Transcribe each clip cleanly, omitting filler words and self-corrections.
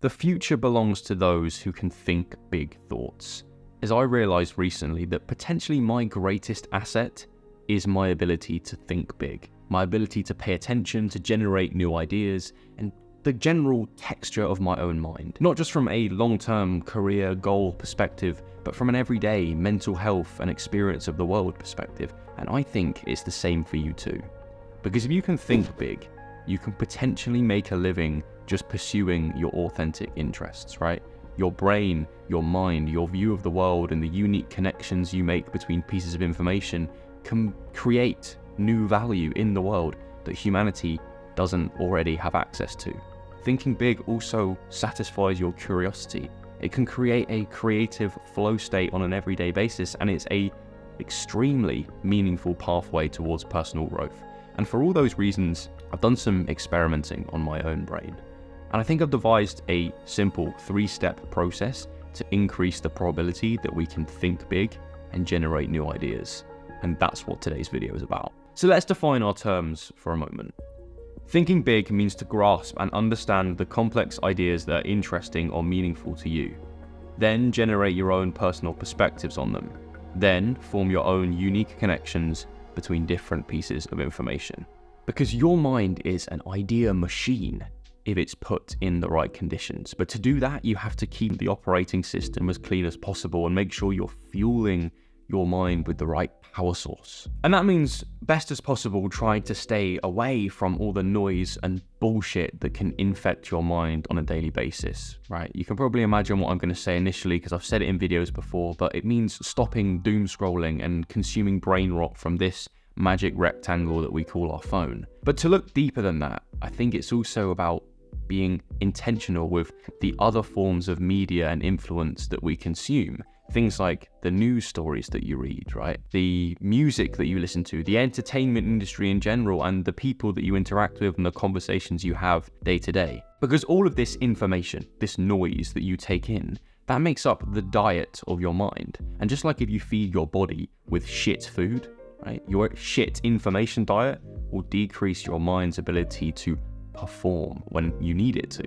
The future belongs to those who can think big thoughts. As I realized recently that potentially my greatest asset is my ability to think big, my ability to pay attention, to generate new ideas, and the general texture of my own mind. Not just from a long-term career goal perspective, but from an everyday mental health and experience of the world perspective. And I think it's the same for you too. Because if you can think big, you can potentially make a living just pursuing your authentic interests, right? Your brain, your mind, your view of the world, and the unique connections you make between pieces of information can create new value in the world that humanity doesn't already have access to. Thinking big also satisfies your curiosity. It can create a creative flow state on an everyday basis, and it's a extremely meaningful pathway towards personal growth. And for all those reasons, I've done some experimenting on my own brain. And I think I've devised a simple 3-step process to increase the probability that we can think big and generate new ideas. And that's what today's video is about. So let's define our terms for a moment. Thinking big means to grasp and understand the complex ideas that are interesting or meaningful to you. Then generate your own personal perspectives on them. Then form your own unique connections between different pieces of information. Because your mind is an idea machine if it's put in the right conditions. But to do that, you have to keep the operating system as clean as possible and make sure you're fueling your mind with the right power source. And that means, best as possible, trying to stay away from all the noise and bullshit that can infect your mind on a daily basis, right? You can probably imagine what I'm going to say initially because I've said it in videos before, but it means stopping doom scrolling and consuming brain rot from this magic rectangle that we call our phone. But to look deeper than that, I think it's also about being intentional with the other forms of media and influence that we consume. Things like the news stories that you read, right? The music that you listen to, the entertainment industry in general, and the people that you interact with and the conversations you have day to day. Because all of this information, this noise that you take in, that makes up the diet of your mind. And just like if you feed your body with shit food, right? Your shit information diet will decrease your mind's ability to perform when you need it to.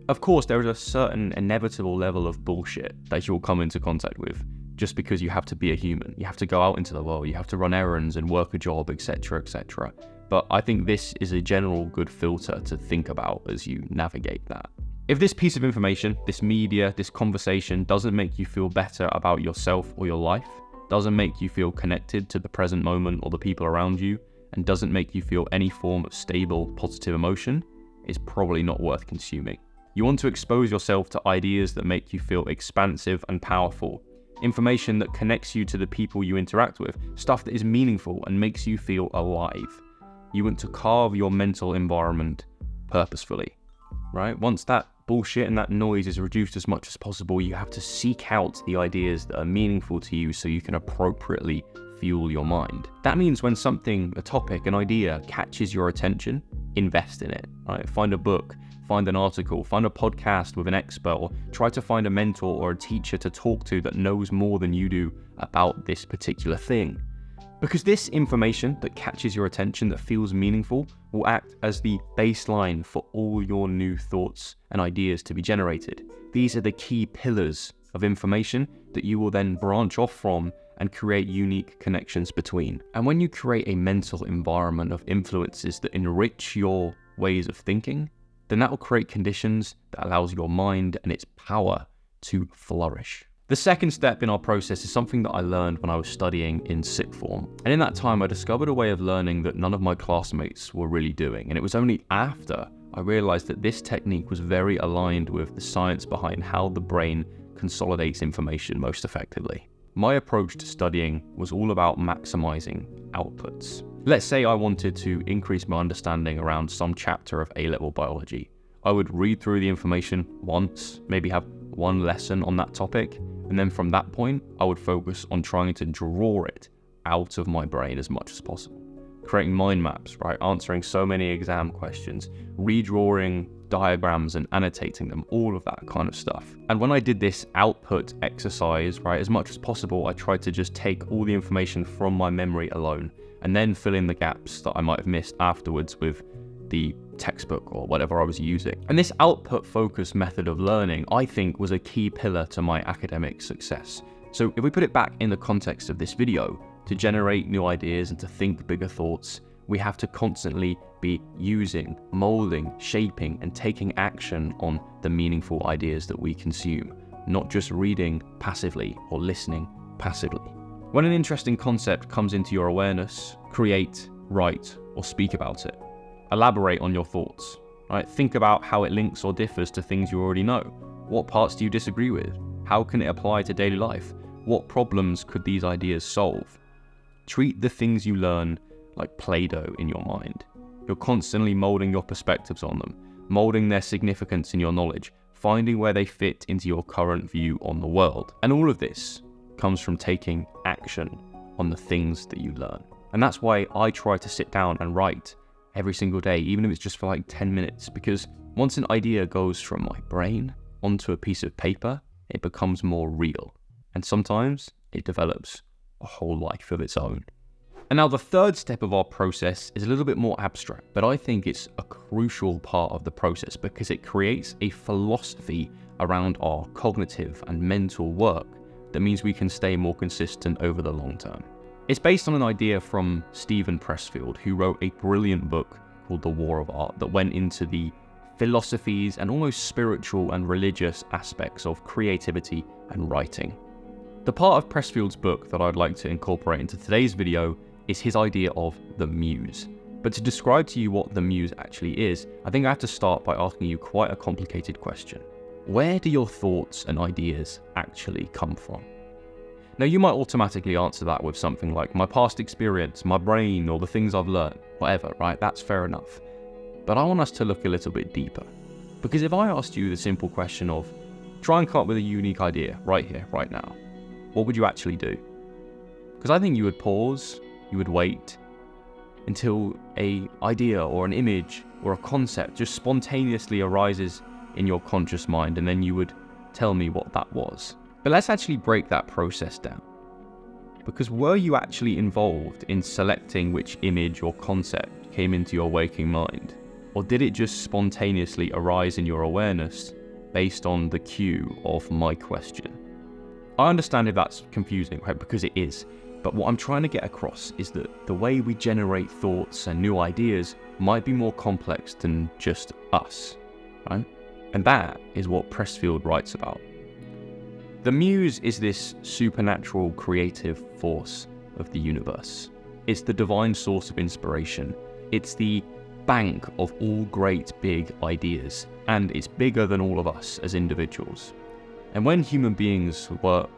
Of course, there is a certain inevitable level of bullshit that you'll come into contact with just because you have to be a human. You have to go out into the world, you have to run errands and work a job, etc., etc. But I think this is a general good filter to think about as you navigate that. If this piece of information, this media, this conversation doesn't make you feel better about yourself or your life, doesn't make you feel connected to the present moment or the people around you, and doesn't make you feel any form of stable, positive emotion, it's probably not worth consuming. You want to expose yourself to ideas that make you feel expansive and powerful, information that connects you to the people you interact with, stuff that is meaningful and makes you feel alive. You want to carve your mental environment purposefully, right? Once that bullshit and that noise is reduced as much as possible, you have to seek out the ideas that are meaningful to you so you can appropriately fuel your mind. That means when something, a topic, an idea catches your attention, invest in it, right? Find a book, find an article, find a podcast with an expert, or try to find a mentor or a teacher to talk to that knows more than you do about this particular thing. Because this information that catches your attention, that feels meaningful, will act as the baseline for all your new thoughts and ideas to be generated. These are the key pillars of information that you will then branch off from and create unique connections between. And when you create a mental environment of influences that enrich your ways of thinking, then that will create conditions that allows your mind and its power to flourish. The second step in our process is something that I learned when I was studying in sixth form. And in that time, I discovered a way of learning that none of my classmates were really doing. And it was only after I realized that this technique was very aligned with the science behind how the brain consolidates information most effectively. My approach to studying was all about maximizing outputs. Let's say I wanted to increase my understanding around some chapter of A-level biology. I would read through the information once, maybe have one lesson on that topic, and then from that point, I would focus on trying to draw it out of my brain as much as possible. Creating mind maps, right? Answering so many exam questions, redrawing diagrams and annotating them, all of that kind of stuff. And when I did this output exercise, right, as much as possible, I tried to just take all the information from my memory alone and then fill in the gaps that I might have missed afterwards with the textbook or whatever I was using. And this output-focused method of learning, I think, was a key pillar to my academic success. So if we put it back in the context of this video, to generate new ideas and to think bigger thoughts, we have to constantly be using, molding, shaping, and taking action on the meaningful ideas that we consume, not just reading passively or listening passively. When an interesting concept comes into your awareness, create, write, or speak about it. Elaborate on your thoughts. Right? Think about how it links or differs to things you already know. What parts do you disagree with? How can it apply to daily life? What problems could these ideas solve? Treat the things you learn like Play-Doh in your mind. You're constantly molding your perspectives on them, molding their significance in your knowledge, finding where they fit into your current view on the world. And all of this comes from taking action on the things that you learn. And that's why I try to sit down and write every single day, even if it's just for like 10 minutes, because once an idea goes from my brain onto a piece of paper, it becomes more real. And sometimes it develops a whole life of its own. And now the third step of our process is a little bit more abstract, but I think it's a crucial part of the process because it creates a philosophy around our cognitive and mental work that means we can stay more consistent over the long term. It's based on an idea from Steven Pressfield, who wrote a brilliant book called The War of Art that went into the philosophies and almost spiritual and religious aspects of creativity and writing. The part of Pressfield's book that I'd like to incorporate into today's video is his idea of the muse. But to describe to you what the muse actually is, I think I have to start by asking you quite a complicated question. Where do your thoughts and ideas actually come from? Now, you might automatically answer that with something like my past experience, my brain, or the things I've learned, whatever, right? That's fair enough. But I want us to look a little bit deeper. Because if I asked you the simple question of, try and come up with a unique idea right here, right now, what would you actually do? Because I think you would pause, you would wait until an idea or an image or a concept just spontaneously arises in your conscious mind, and then you would tell me what that was. But let's actually break that process down. Because were you actually involved in selecting which image or concept came into your waking mind? Or did it just spontaneously arise in your awareness based on the cue of my question? I understand if that's confusing, right? Because it is. But what I'm trying to get across is that the way we generate thoughts and new ideas might be more complex than just us, right? And that is what Pressfield writes about. The muse is this supernatural creative force of the universe. It's the divine source of inspiration. It's the bank of all great big ideas, and it's bigger than all of us as individuals. And when human beings work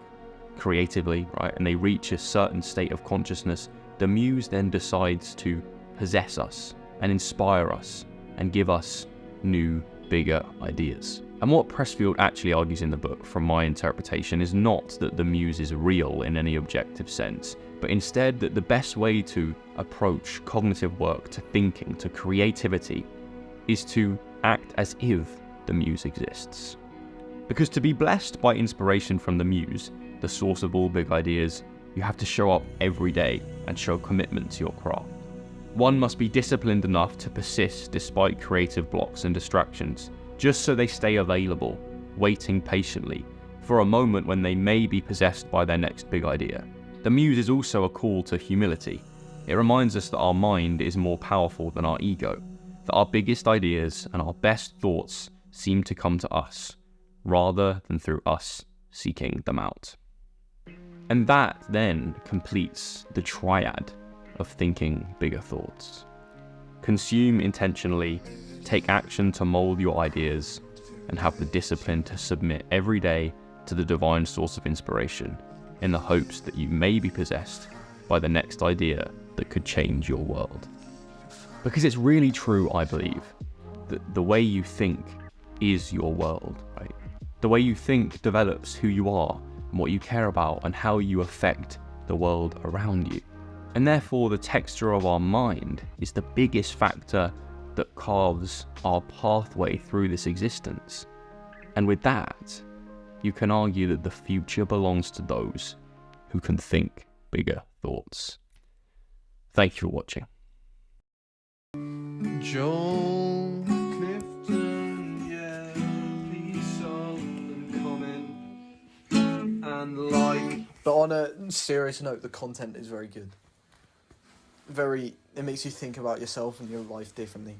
creatively, right, and they reach a certain state of consciousness, the muse then decides to possess us and inspire us and give us new, bigger ideas. And what Pressfield actually argues in the book, from my interpretation, is not that the muse is real in any objective sense, but instead that the best way to approach cognitive work, to thinking, to creativity, is to act as if the muse exists. Because to be blessed by inspiration from the muse, the source of all big ideas, you have to show up every day and show commitment to your craft. One must be disciplined enough to persist despite creative blocks and distractions, just so they stay available, waiting patiently for a moment when they may be possessed by their next big idea. The muse is also a call to humility. It reminds us that our mind is more powerful than our ego, that our biggest ideas and our best thoughts seem to come to us, rather than through us seeking them out. And that then completes the triad of thinking bigger thoughts. Consume intentionally, take action to mold your ideas, and have the discipline to submit every day to the divine source of inspiration in the hopes that you may be possessed by the next idea that could change your world. Because it's really true, I believe, that the way you think is your world, right? The way you think develops who you are and what you care about and how you affect the world around you. And therefore, the texture of our mind is the biggest factor that carves our pathway through this existence. And with that, you can argue that the future belongs to those who can think bigger thoughts. Thank you for watching. Joel and like. But on a serious note, the content is very good. It makes you think about yourself and your life differently.